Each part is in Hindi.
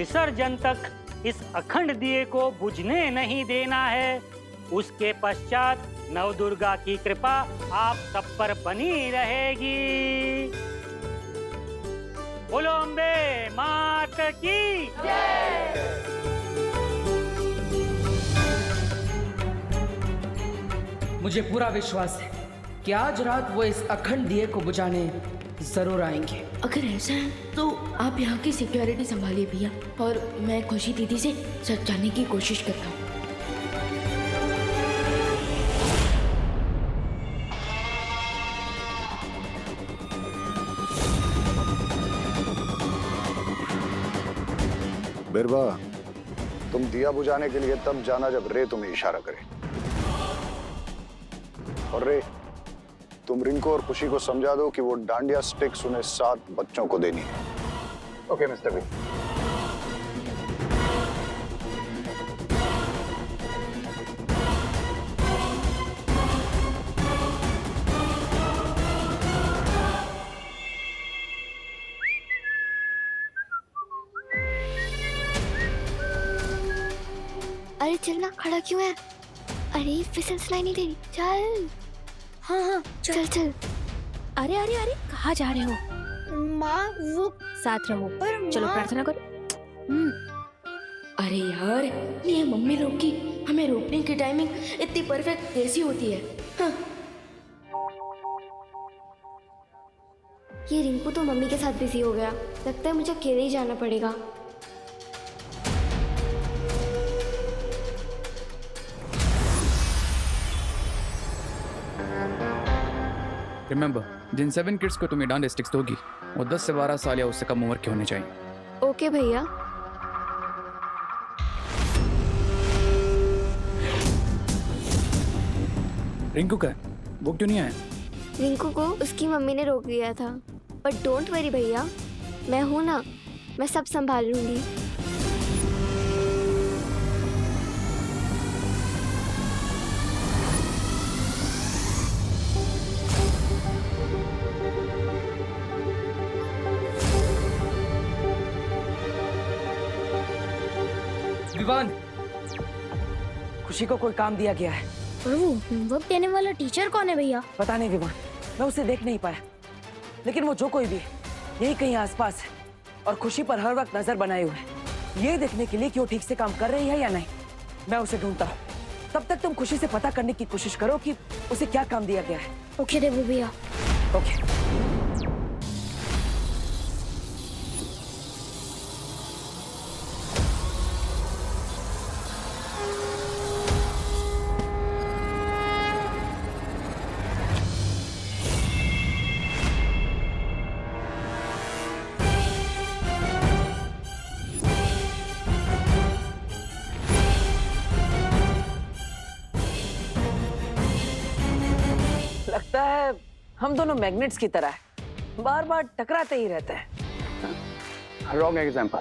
विसर्जन तक इस अखंड दिए को बुझने नहीं देना है। उसके पश्चात नवदुर्गा की कृपा आप सब पर बनी रहेगी। बोलो अम्बे मात की जय। मुझे पूरा विश्वास है कि आज रात वो इस अखंड दिए को बुझाने जरूर आएंगे। अगर ऐसा है तो आप यहाँ की सिक्योरिटी संभालिए भैया, और मैं खुशी दीदी से सच जानने की कोशिश करता हूँ। बिरबा, तुम दिया बुझाने के लिए तब जाना जब रे तुम्हें इशारा करे। और रे, तुम रिंकू और खुशी को समझा दो कि वो डांडिया स्टिक्स उन्हें 7 बच्चों को देनी है। Okay mister B. अरे चलना, खड़ा क्यों है? अरे फिसल सुनाई नहीं दे रही, चल। हाँ चल चल। अरे अरे अरे कहाँ जा रहे हो? माँ वो साथ रहो, पर चलो माँ- प्रार्थना करो। अरे यार, ये मम्मी लोग की हमें रोकने की टाइमिंग इतनी परफेक्ट कैसी होती है? हाँ। ये रिंकू तो मम्मी के साथ बिजी हो गया, लगता है मुझे अकेले ही जाना पड़ेगा। रिमेंबर, जिन 7 किड्स को तुम्हें डांडिया स्टिक्स दोगी वो 10 से 12 साल या उससे कम उम्र के होने चाहिए। ओके भैया। रिंकू का वो क्यों नहीं आया? रिंकू को उसकी मम्मी ने रोक दिया था, बट डोंट वरी भैया, मैं हूं ना, मैं सब संभाल लूंगी। विवान, खुशी को कोई काम दिया गया है। और वो होमवर्क देने वाला टीचर कौन है भैया? पता नहीं विवान, मैं उसे देख नहीं पाया, लेकिन वो जो कोई भी है यही कहीं आसपास है और खुशी पर हर वक्त नजर बनाए हुए है, ये देखने के लिए कि वो ठीक से काम कर रही है या नहीं। मैं उसे ढूंढता हूँ, तब तक तुम खुशी से पता करने की कोशिश करो कि उसे क्या काम दिया गया है। ओके देवू भैया। ओके। लगता है हम दोनों मैग्नेट्स की तरह हैं, बार बार टकराते ही रहते हैं। रॉन्ग एग्जाम्पल,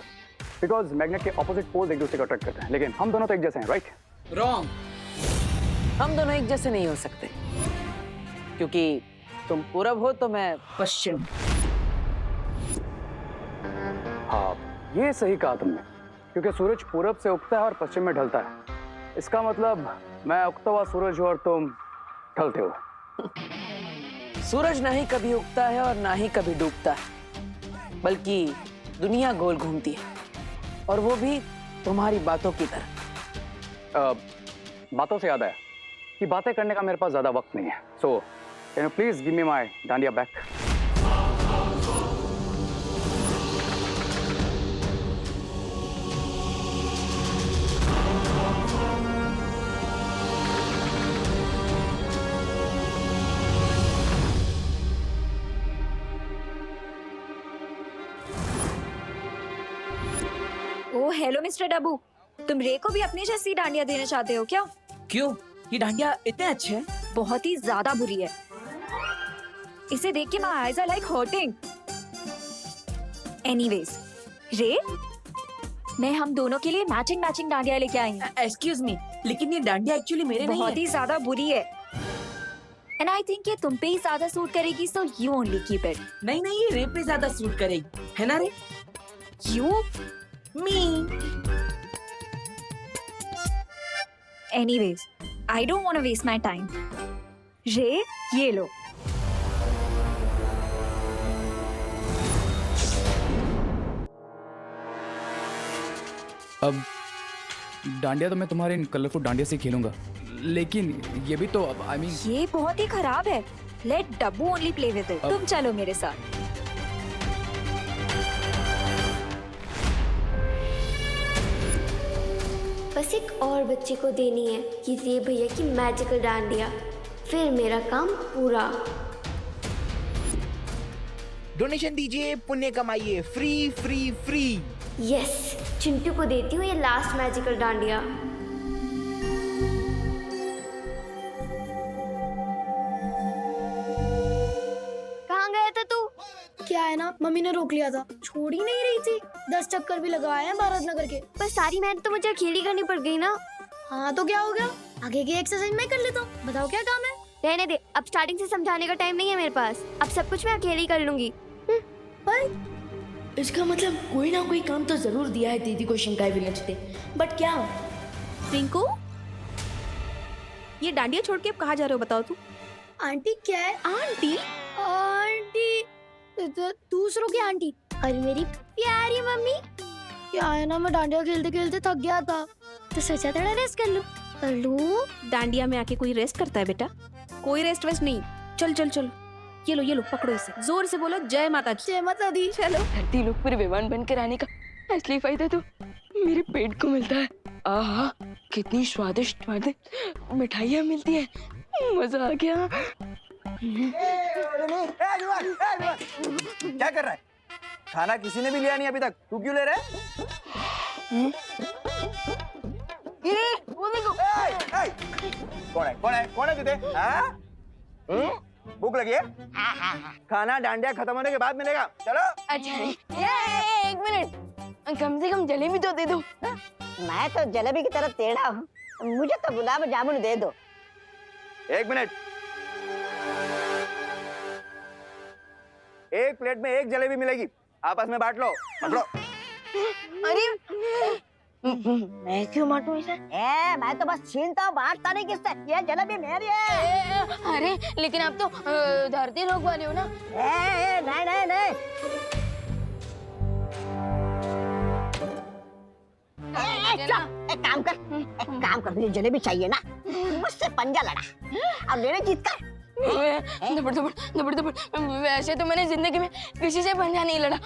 बिकॉज मैग्नेट के ऑपोजिट पोल्स एक दूसरे को अट्रैक्ट करते हैं, लेकिन हम दोनों तो एक जैसे हैं, राइट? रॉन्ग, हम दोनों एक जैसे नहीं हो सकते, क्योंकि तुम पूरब हो तो मैं पश्चिम। हाँ, ये सही कहा तुमने, क्योंकि सूरज पूरब से उगता है और पश्चिम में ढलता है। इसका मतलब मैं उगता हुआ सूरज हूँ और तुम ढलते हो। सूरज ना ही कभी उगता है और ना ही कभी डूबता है, बल्कि दुनिया गोल घूमती है, और वो भी तुम्हारी बातों की तरह। बातों से याद आया कि बातें करने का मेरे पास ज्यादा वक्त नहीं है, so can you please give me my dandiya back? Oh hello mister Dabbu, तुम रे को भी अपनी जैसी डांडिया देना चाहते हो क्या? क्यों? ये डांडिया इतने अच्छे हैं? बहुत ही ज्यादा बुरी है, इसे देख के my eyes are like hurting. Anyways रे, मैं हम दोनों के लिए मैचिंग डांडिया लेके आई हूँ। एक्सक्यूज मी, लेकिन ये डांडिया एक्चुअली मेरे नहीं बहुत है। ही ज्यादा बुरी है, एंड आई थिंक ये तुम पे ही ज्यादा सूट करेगी, so you only keep it. नहीं, ये रे पे ज्यादा सूट करेगी, है ना रे? You me. Anyways, I don't want to waste my time. रे, ये लो। अब डांडिया तो मैं तुम्हारे इन कलरफुल डांडिया से खेलूंगा, लेकिन ये भी तो अब आई मीन ये बहुत ही खराब है। Let Dabbu only play with it. तुम चलो मेरे साथ। बस एक और बच्चे को देनी है कि ये भैया की मैजिकल डांडिया, फिर मेरा काम पूरा। डोनेशन दीजिए, पुण्य कमाइए, free free free. Yes, Chintu को देती हूँ ये लास्ट मैजिकल डांडिया। कहाँ गया था तू? क्या है ना, मम्मी ने रोक लिया था, छोड़ ही नहीं रही थी। 10 चक्कर भी लगाए हैं भारत नगर के। पर सारी मेहनत तो मुझे अकेली करनी पड़ गई ना। हाँ तो क्या हो गया, आगे की एक्सरसाइज मैं कर लेता हूँ। बताओ क्या काम है? रहने दे, अब स्टार्टिंग से समझाने का टाइम नहीं है मेरे पास। अब सब कुछ मैं अकेली कर लूंगी। पर इसका मतलब कोई ना कोई काम तो जरूर दिया है दीदी को शिंकाई विनचते, बट क्या? रिंकू, ये डांडिया छोड़ के अब कहाँ जा रहे हो बताओ तू? आंटी क्या है? आंटी? आंटी दूसरों की आंटी। और मेरी प्यारी मम्मी। क्या है ना, मैं डांडिया खेलते खेलते थक गया था तो सोचा थोड़ा रेस्ट कर लूं। कर लूं? डांडिया में आके कोई रेस्ट करता है बेटा? कोई रेस्ट वेस्ट नहीं। चल चल चल, ये लो पकड़ो इसे, जोर से बोलो जय माता की। जय माता दी। चलो। धरती लोक पर विमान बनकर आने का असली फायदा तो मेरे पेट को मिलता है। आहा, कितनी स्वादिष्ट स्वादिष्ट मिठाइयाँ मिलती है, मजा आ गया। क्या कर रहा है? खाना किसी ने भी लिया नहीं अभी तक, तू क्यों ले रहा है? कौन है तुझे? भूख लगी है? खाना डांडिया खत्म होने के बाद मिलेगा। चलो। अच्छा, एक मिनट, कम से कम जलेबी तो दे दो। मैं तो जलेबी की तरह टेढ़ा हूँ, मुझे तो गुलाब जामुन दे दो। एक मिनट, एक प्लेट में एक जलेबी मिलेगी, आपस में बांट लो। अरे मैं क्यों बांटूं इसे? मैं तो बस छीनता हूँ, बांटता नहीं किससे। ये जलेबी मेरी है। अरे लेकिन आप तो धरती लोक वाले हो ना। नहीं। एक काम कर, तुझे जलेबी चाहिए ना, मुझसे पंजा लड़ा, अब मेरे जीत कर। वैसे तो मैंने जिंदगी में किसी से पंजा नहीं लड़ा,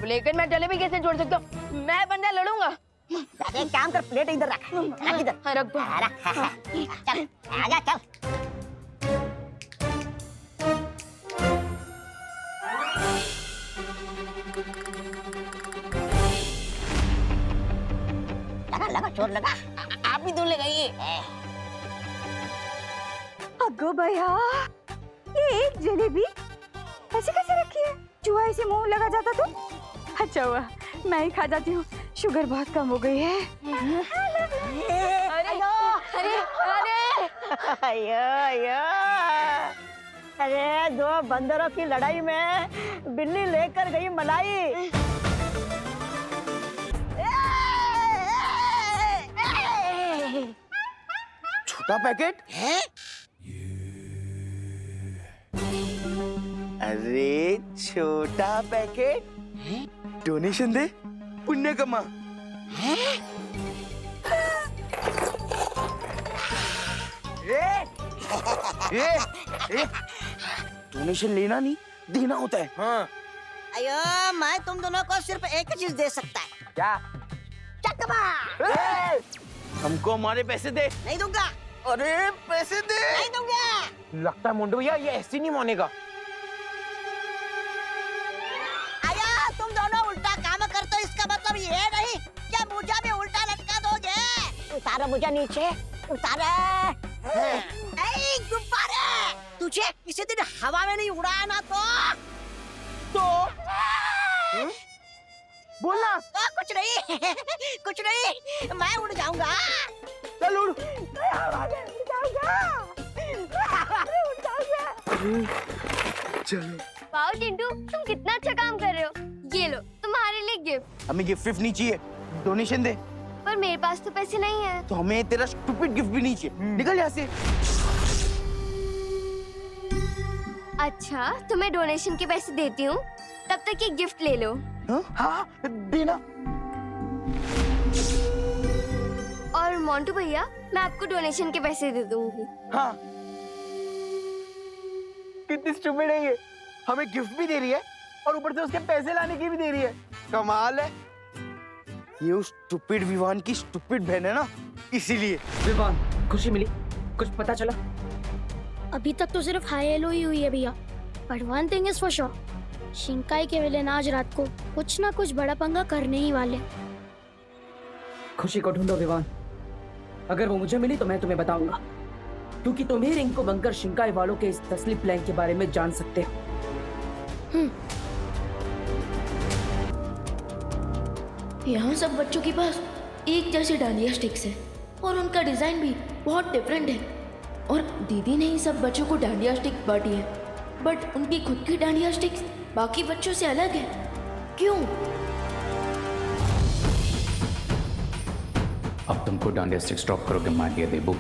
लेकिन मैं जलेबी कैसे छोड़ सकता हूँ? मैं पंजा लड़ूंगा। एक काम कर, प्लेट इधर रख इधर। रख दो। चल आजा, चल। लगा चोर लगा। आप भी तो लगाइए। अगो भैया, ये एक जलेबी ऐसे कैसे रखी है? चूहा इसे मुंह लगा जाता तो? अच्छा हुआ मैं ही खा जाती हूँ, शुगर बहुत कम हो गई है। अरे अरे दो बंदरों की लड़ाई में बिल्ली लेकर गई मलाई। छोटा पैकेट है? अरे छोटा पैकेट, डोनेशन दे, पुण्य कमा। डोनेशन लेना नहीं, देना होता है। हाँ। अयो, मैं तुम दोनों को सिर्फ एक ही चीज दे सकता है। क्या? चकमा। हमको हमारे पैसे दे। नहीं दूंगा। अरे पैसे दे। नहीं दूंगा। लगता है मुंडू भैया ये ऐसे नहीं मानेगा। आया, तुम दोनों उल्टा काम करते हो, इसका मतलब ये नहीं क्या मुझे भी उल्टा लटका दोगे? उतारो मुझे नीचे, उतारो। नहीं गुब्बारे, तुझे किसी दिन हवा में नहीं उड़ाया ना तो बोलना। कुछ नहीं कुछ नहीं, मैं उड़ जाऊंगा। चल उड़। चलो। वाओ चिंटू, तुम कितना अच्छा काम कर रहे हो। ये लो तुम्हारे लिए गिफ्ट। हमें गिफ्ट नहीं चाहिए, डोनेशन दे। पर मेरे पास तो पैसे नहीं है। तो हमें तेरा स्टूपिड गिफ्ट भी नहीं चाहिए, निकल यहाँ से। अच्छा तो मैं डोनेशन के पैसे देती हूँ, तब तक ये गिफ्ट ले लो। हाँ देना। और मोंटू भैया मैं आपको डोनेशन के पैसे दे दूंगी। हाँ कितनी स्टूपिड है ये, हमें गिफ्ट भी दे रही है और ऊपर से उसके पैसे लाने की भी दे रही है। कमाल है। ये उस स्टूपिड विवान की स्टूपिड बहन है ना, इसीलिए। विवान, खुशी मिली? कुछ पता चला? अभी तक तो सिर्फ हाई हेलो ही हुई है भैया, but one thing is for sure, शिंकाई के विलेन आज रात को कुछ ना कुछ बड़ा पंगा करने ही वाले। खुशी को ढूंढो विवान, अगर वो मुझे मिली तो मैं तुम्हें बताऊंगा, क्योंकि तुम ही रिंग को बनकर शिंकाई वालों के इस तसली प्लान के बारे में जान सकते हो। यहाँ सब बच्चों के पास एक जैसे डांडिया स्टिक्स है और उनका डिजाइन भी बहुत डिफरेंट है, और दीदी ने ही सब बच्चों को डांडिया स्टिक बांटी है, बट उनकी खुद की डांडिया स्टिक्स बाकी बच्चों से अलग है। क्यों? अब तुमको डांडिया स्टिक्स ड्रॉप करोगे मार दिया देबू।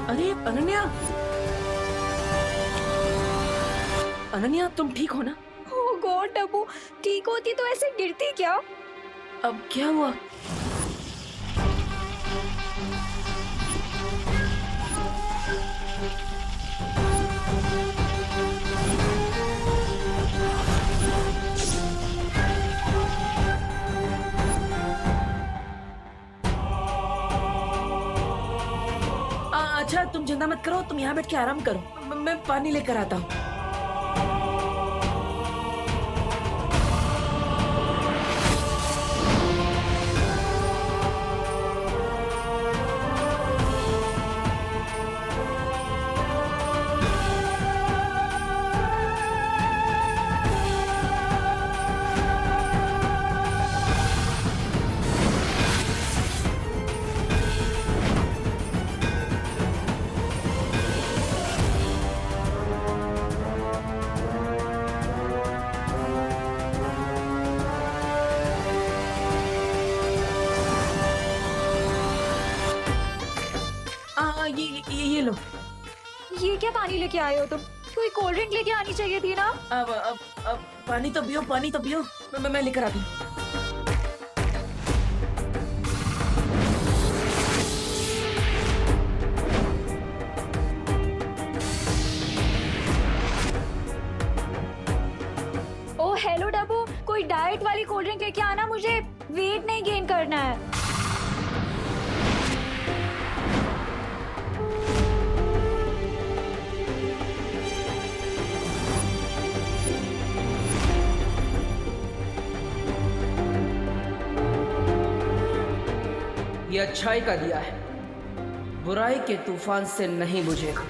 अरे अनन्या, अनन्या तुम ठीक हो ना? ओह गॉड टप्पू, ठीक होती तो ऐसे गिरती क्या? अब क्या हुआ? अच्छा तुम चिंता मत करो, तुम यहाँ बैठ के आराम करो, मैं पानी लेकर आता हूँ। ये लो। ये क्या पानी लेके आए हो तुम? कोई कोल्ड ड्रिंक लेके आनी चाहिए थी ना। अब पानी तो पियो, पानी तो पियो, मैं लेकर आती हूँ। ओ हेलो डब्बू, कोई डाइट वाली कोल्ड ड्रिंक लेके आना, मुझे वेट नहीं गेन करना है। ये अच्छाई का दिया है, बुराई के तूफान से नहीं बुझेगा।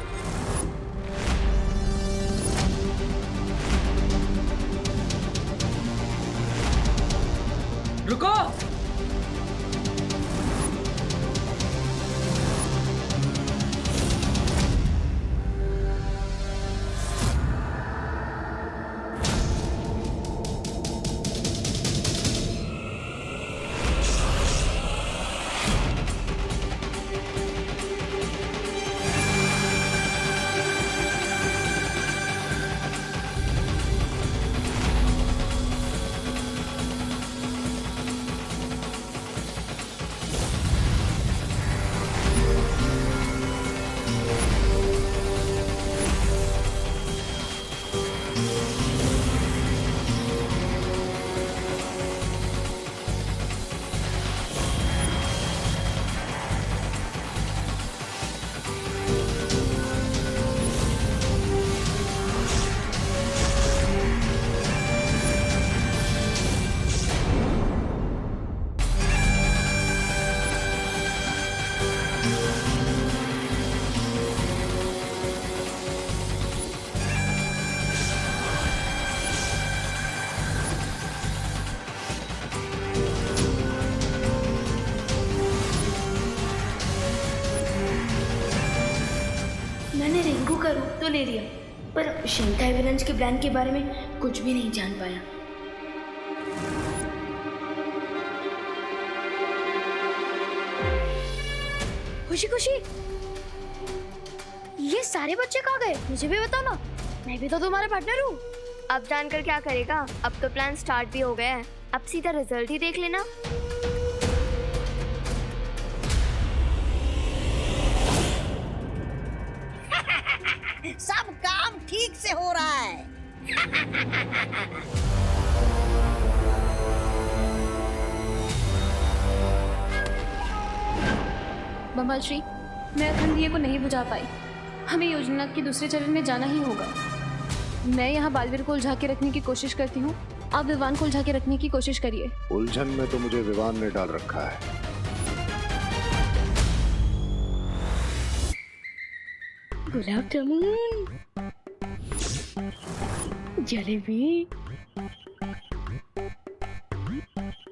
रुको! तो ले लिया, पर शिंकाई विलन्स के प्लान के बारे में कुछ भी नहीं जान पाया। खुशी खुशी, ये सारे बच्चे कहाँ गए? मुझे भी बताओ ना, मैं भी तो तुम्हारा पार्टनर हूँ। अब जानकर क्या करेगा, अब तो प्लान स्टार्ट भी हो गया है, अब सीधा रिजल्ट ही देख लेना। सब काम ठीक से हो रहा है। बम्बल श्री, मैं अखंड दिए को नहीं बुझा पाई। हमें योजना के दूसरे चरण में जाना ही होगा। मैं यहाँ बालवीर को उलझा के रखने की कोशिश करती हूँ, आप विवान को उलझा के रखने की कोशिश करिए। उलझन में तो मुझे विवान ने डाल रखा है। गुलाब जामुन, जलेबी।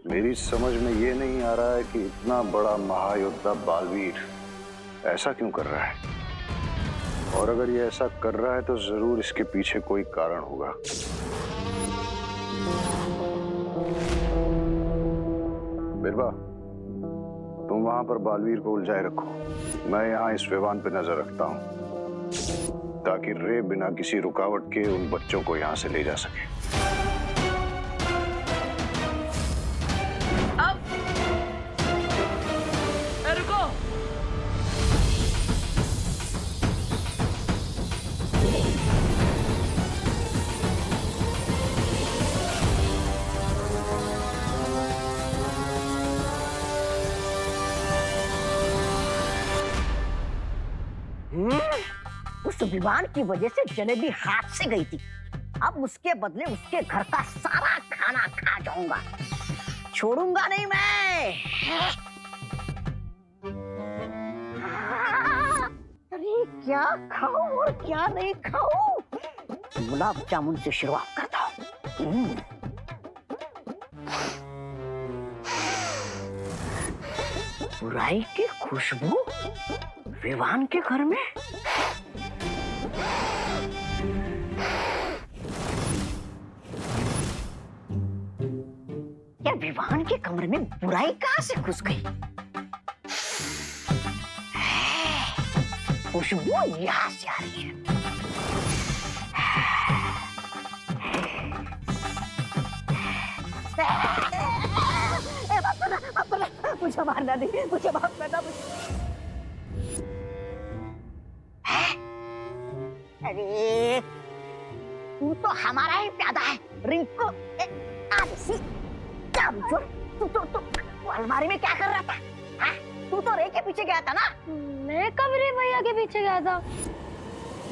मेरी समझ में ये नहीं आ रहा है कि इतना बड़ा महायोद्धा बालवीर ऐसा क्यों कर रहा है, और अगर ये ऐसा कर रहा है तो जरूर इसके पीछे कोई कारण होगा। बिरबा, तुम वहां पर बालवीर को उलझाए रखो, मैं यहाँ इस विवान पे नजर रखता हूँ, ताकि रे बिना किसी रुकावट के उन बच्चों को यहाँ से ले जा सके। रुको, उस विवान की वजह से जलेबी हाथ से गई थी, अब उसके बदले उसके घर का सारा खाना खा जाऊंगा, छोड़ूंगा नहीं मैं। अरे क्या खाऊं और क्या नहीं खाऊं, गुलाब जामुन से शुरुआत करता हूँ। बुराई की खुशबू विवान के घर में। क्या विवान के कमरे में बुराई कहां से घुस गई? खुशबू यहां से आ रही है। मुझे मारना नहीं, मुझे माफ करना। अरे तू तो हमारा ही प्यादा है रिंकू। तू अलमारी में क्या कर रहा था? हाँ? तू तो रे के पीछे गया था ना? मैं कब रे भैया के पीछे गया था?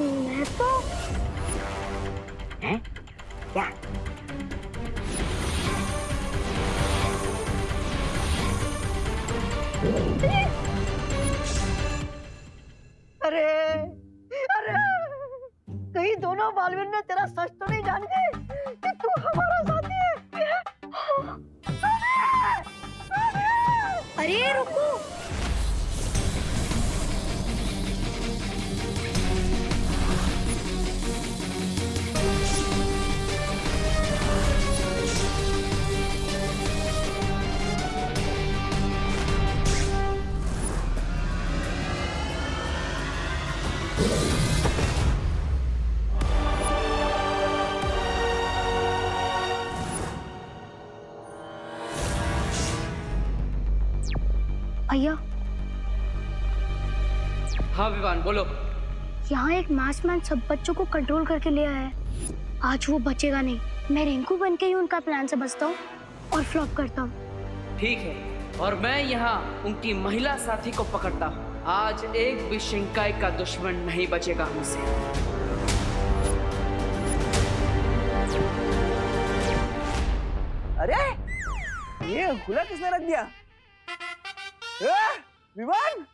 मैं तो हैं? क्या? अरे अरे, कहीं दोनों बालवीर ने तेरा सच तो नहीं जान गए कि तू हमारा साथी है? अरे रुको, भैया। हाँ विवान, बोलो। यहाँ एक मास्कमैन सब बच्चों को कंट्रोल करके ले आया है। आज वो बचेगा नहीं। मैं रिंकू बन के ही उनका प्लान से बचता हूँ और फ्लॉप करता हूँ। ठीक है, और मैं यहाँ उनकी महिला साथी को पकड़ता हूँ। आज एक भी शिंकाई का दुश्मन नहीं बचेगा हमसे। अरे ये खुला किसने रख दिया? विवान,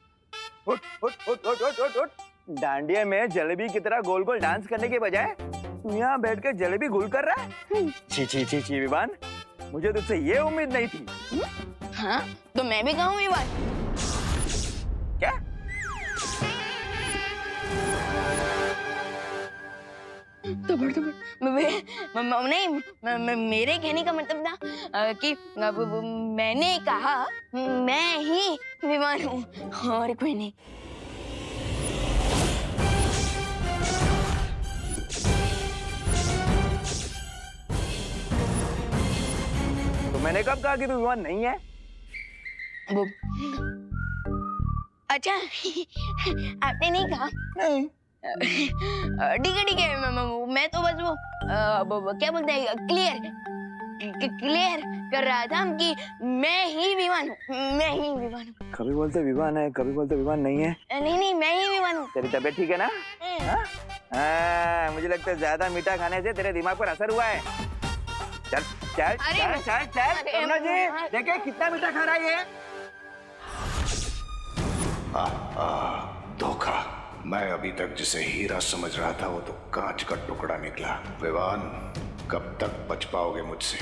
उठ उठ उठ उठ उठ उठ उठ। डांडिया में जलेबी की तरह गोल गोल डांस करने के बजाय तू यहाँ बैठ कर जलेबी गुल कर रहा है? छी छी छी छी विवान, मुझे तुझसे ये उम्मीद नहीं थी। हाँ, तो मैं भी कहूँ विवान। क्या? नहीं, मेरे कहने का मतलब था कि मैंने कहा मैं ही विवान हूँ और कोई नहीं। तो मैंने कब कहा कि तू विवान नहीं है? वो अच्छा आपने नहीं कहा? नहीं। ठीक है मैं तो बस वो क्या बोलते हैं क्लियर कर रहा था कि मैं ही विवान हूँ, मैं ही विवान हूँ। कभी बोलते विवान है, कभी बोलते विवान नहीं है। नहीं मैं ही विवान हूँ। तेरी तबीयत ठीक है ना? हाँ? हाँ, मुझे लगता है ज्यादा मीठा खाने से तेरे दिमाग पर असर हुआ है। चल चल चल चल चल करुणा जी, देखिए कितना मीठा खा रहा है ये। धोखा। मैं अभी तक जिसे हीरा समझ रहा था वो तो कांच का टुकड़ा निकला। विवान, कब तक बच पाओगे मुझसे?